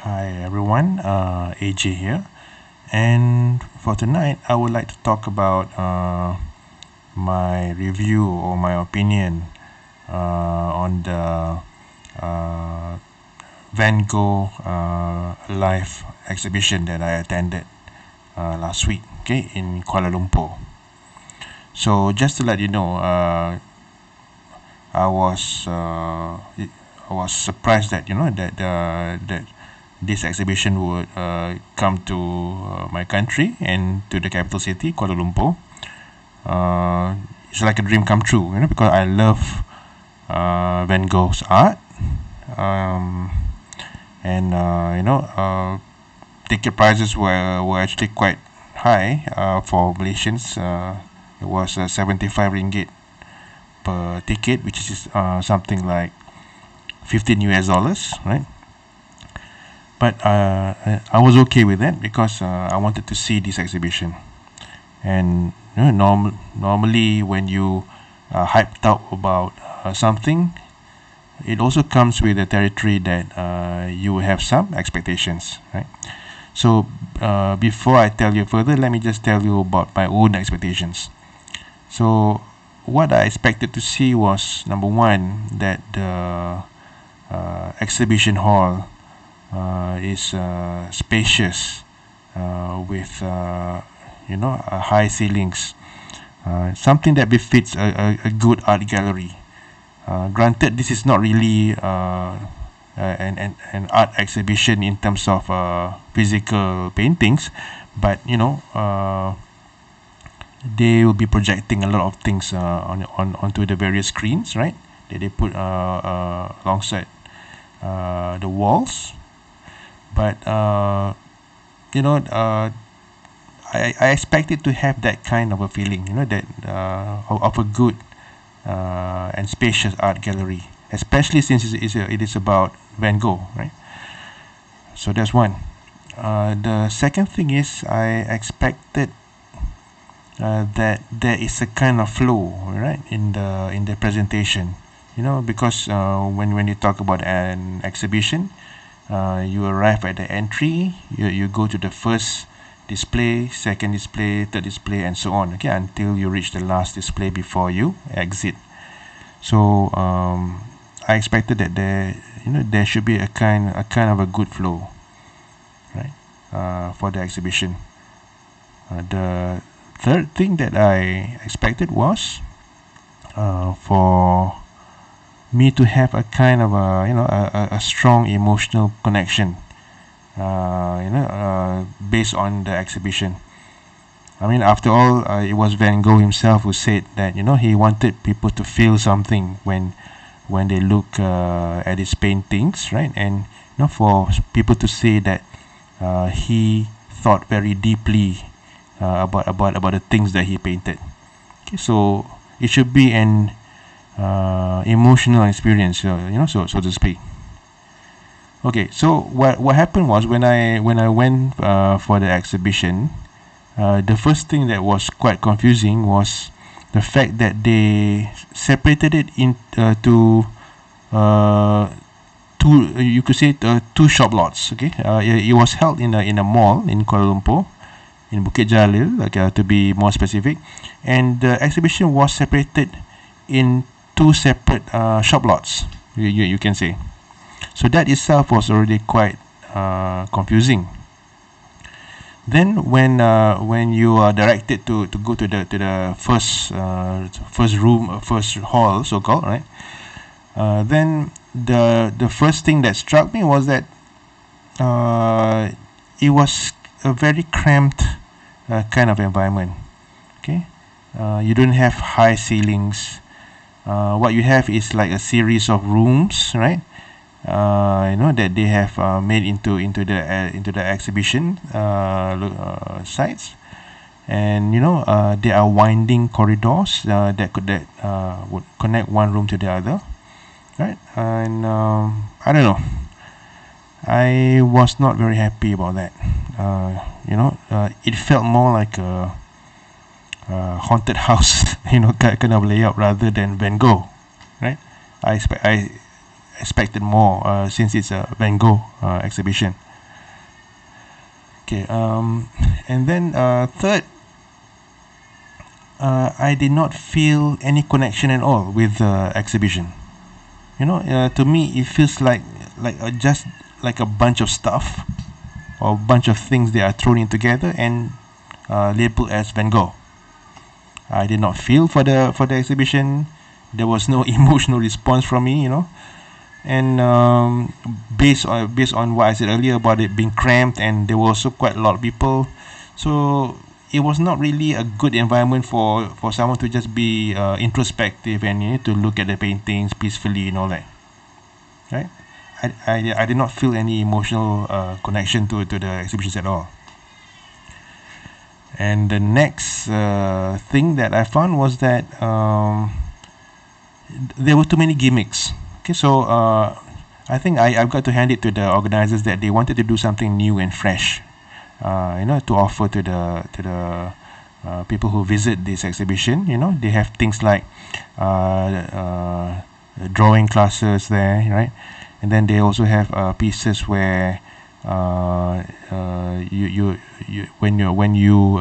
Hi everyone, AJ here, and for tonight I would like to talk about my review or my opinion on the uh, Van Gogh live exhibition that I attended last week, okay, in Kuala Lumpur. So just to let you know, I was I was surprised that that this exhibition would come to my country and to the capital city, Kuala Lumpur. It's like a dream come true, because I love Van Gogh's art, um, and ticket prices were actually quite high for Malaysians. It was 75 ringgit per ticket, which is something like 15 US dollars, right? But I was okay with that because I wanted to see this exhibition. And normally, when you are hyped up about something, it also comes with the territory that you have some expectations, right? So before I tell you further, let me just tell you about my own expectations. So what I expected to see was, number one, that the exhibition hall is spacious with high ceilings, something that befits a good art gallery. Granted, this is not really an art exhibition in terms of physical paintings, but they will be projecting a lot of things onto the various screens, right? That they put alongside the walls. But I expected to have that kind of a feeling, that of a good and spacious art gallery, especially since it is about Van Gogh, right? So that's one. The second thing is I expected that there is a kind of flow, right, in the presentation, because when you talk about an exhibition, you arrive at the entry, you go to the first display, second display, third display, and so on, okay, until you reach the last display before you exit. So I expected that there should be a kind of a good flow, right, for the exhibition. The third thing that I expected was for me to have a kind of a strong emotional connection, based on the exhibition. I mean, after all, it was Van Gogh himself who said that he wanted people to feel something when they look at his paintings, right? And for people to say that he thought very deeply about the things that he painted. Okay, so it should be an emotional experience, so to speak. Okay, so what happened was when I went for the exhibition, the first thing that was quite confusing was the fact that they separated it into two, you could say, two shop lots. Okay, it was held in a mall in Kuala Lumpur, in Bukit Jalil, to be more specific, and the exhibition was separated in two separate shop lots. You can say. So that itself was already quite confusing. Then when you are directed to go to the first room, first hall, so called, right? Then the first thing that struck me was that it was a very cramped kind of environment. Okay, you don't have high ceilings. What you have is like a series of rooms, right? That they have made into the exhibition sites, and there are winding corridors that would connect one room to the other, right? And I don't know, I was not very happy about that. It felt more like a haunted house, kind of layout rather than Van Gogh, right? I expected more since it's a Van Gogh exhibition. Okay. And then third, I did not feel any connection at all with the exhibition. To me, it feels like just like a bunch of stuff or a bunch of things that are thrown in together and labeled as Van Gogh. I did not feel for the exhibition. There was no emotional response from me, and based on what I said earlier about it being cramped, and there were also quite a lot of people, so it was not really a good environment for someone to just be introspective and to look at the paintings peacefully and all that, right? I did not feel any emotional connection to the exhibitions at all. And the next thing that I found was that there were too many gimmicks. Okay, so I think I've got to hand it to the organizers that they wanted to do something new and fresh, to offer to the people who visit this exhibition. They have things like drawing classes there, right? And then they also have pieces where you when you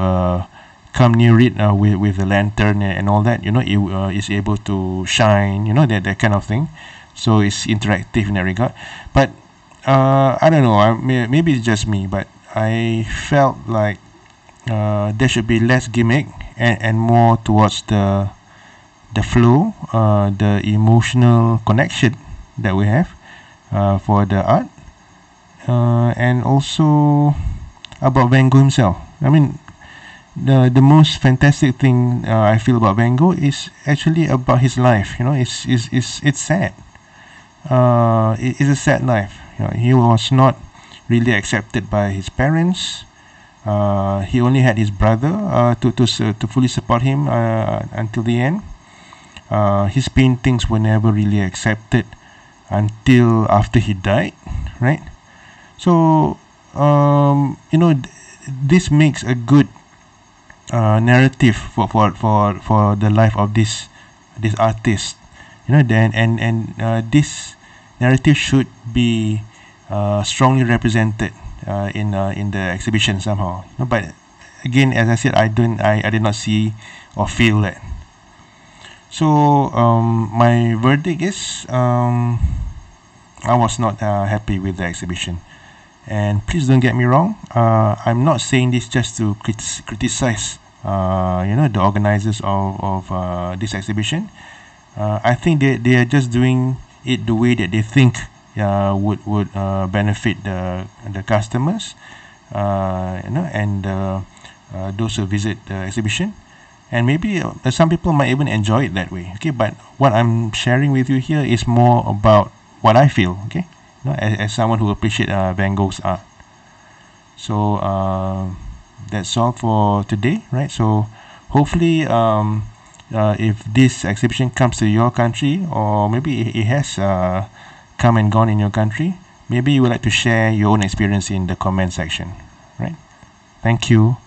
come near it with the lantern and all that, it is able to shine, that kind of thing. So it's interactive in that regard. But I don't know, maybe it's just me, but I felt like there should be less gimmick and more towards the flow, the emotional connection that we have for the art, and also about Van Gogh himself. I mean, the most fantastic thing I feel about Van Gogh is actually about his life. It's sad. It is a sad life. He was not really accepted by his parents. He only had his brother to fully support him until the end. His paintings were never really accepted until after he died, right? So this makes a good narrative for the life of this artist. This narrative should be strongly represented in the exhibition somehow. But again, as I said, I did not see or feel that. So my verdict is I was not happy with the exhibition. And please don't get me wrong, I'm not saying this just to criticize the organizers of this exhibition. I think they are just doing it the way that they think would benefit the customers, and those who visit the exhibition. And maybe some people might even enjoy it that way. Okay, but what I'm sharing with you here is more about what I feel. Okay, as someone who appreciates Van Gogh's art. So that's all for today, right? So hopefully, if this exhibition comes to your country, or maybe it has come and gone in your country, maybe you would like to share your own experience in the comment section, right? Thank you,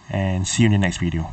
and see you in the next video.